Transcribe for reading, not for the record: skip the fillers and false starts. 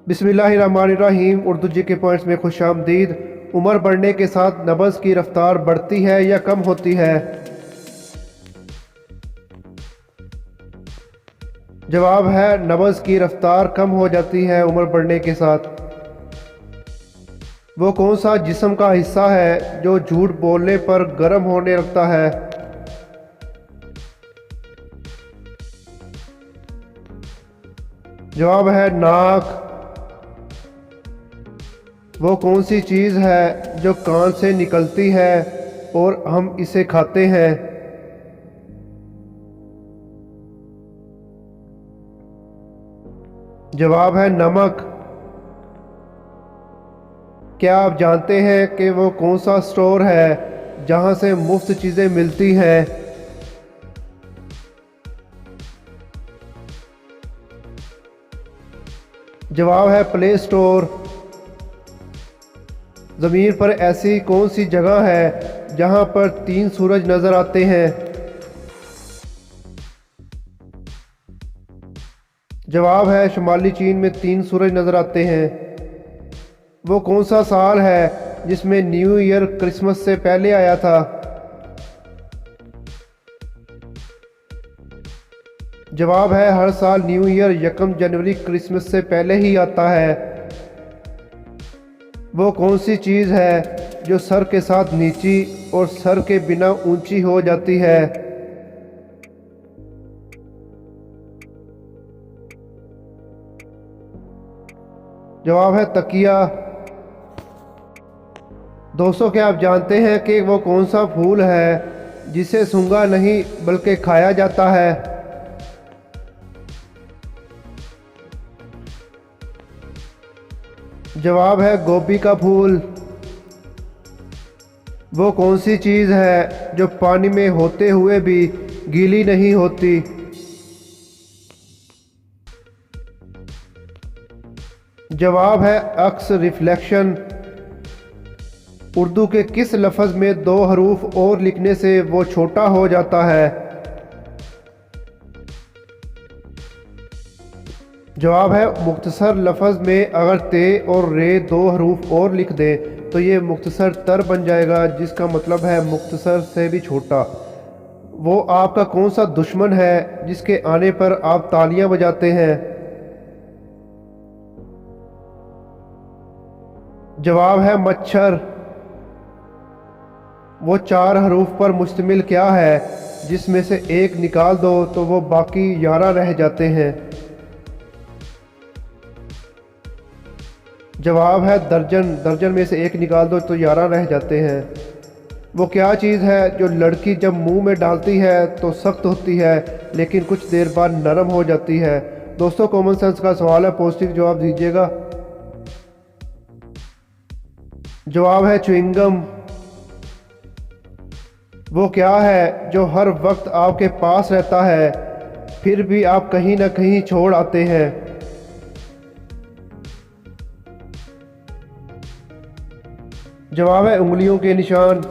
बिस्मिल्लाहिर्रहमानिर्रहीम। उर्दू जी के पॉइंट्स में खुशामदीद। उम्र बढ़ने के साथ नब्ज़ की रफ्तार बढ़ती है या कम होती है? जवाब है नब्ज़ की रफ्तार कम हो जाती है उम्र बढ़ने के साथ। वो कौन सा जिस्म का हिस्सा है जो झूठ बोलने पर गर्म होने लगता है? जवाब है नाक। वो कौन सी चीज़ है जो कान से निकलती है और हम इसे खाते हैं? जवाब है नमक। क्या आप जानते हैं कि वो कौन सा स्टोर है जहां से मुफ्त चीज़ें मिलती हैं? जवाब है प्ले स्टोर। ज़मीन पर ऐसी कौन सी जगह है जहां पर 3 सूरज नज़र आते हैं? जवाब है शुमाली चीन में 3 सूरज नज़र आते हैं। वो कौन सा साल है जिसमें न्यू ईयर क्रिसमस से पहले आया था? जवाब है हर साल न्यू ईयर 1 जनवरी क्रिसमस से पहले ही आता है। वो कौन सी चीज़ है जो सर के साथ नीची और सर के बिना ऊंची हो जाती है? जवाब है तकिया। दोस्तों, क्या आप जानते हैं कि वो कौन सा फूल है जिसे सूंघा नहीं बल्कि खाया जाता है? जवाब है गोभी का फूल। वो कौन सी चीज़ है जो पानी में होते हुए भी गीली नहीं होती? जवाब है अक्स, रिफ्लेक्शन। उर्दू के किस लफ्ज़ में 2 हरूफ और लिखने से वो छोटा हो जाता है? जवाब है मुख्तसर लफ्ज़ में अगर ते और रे 2 हरूफ और लिख दें तो ये मुख्तसर तर बन जाएगा, जिसका मतलब है मुख्तसर से भी छोटा। वो आपका कौन सा दुश्मन है जिसके आने पर आप तालियां बजाते हैं? जवाब है मच्छर। वो 4 हरूफ पर मुश्तमिल क्या है जिसमें से एक निकाल दो तो वो बाकी 11 रह जाते हैं? जवाब है दर्जन। दर्जन में से एक निकाल दो तो 11 रह जाते हैं। वो क्या चीज़ है जो लड़की जब मुंह में डालती है तो सख्त होती है लेकिन कुछ देर बाद नरम हो जाती है? दोस्तों, कॉमन सेंस का सवाल है, पॉजिटिव जवाब दीजिएगा। जवाब है च्युइंगम। वो क्या है जो हर वक्त आपके पास रहता है फिर भी आप कहीं ना कहीं छोड़ आते हैं? जवाब है उंगलियों के निशान।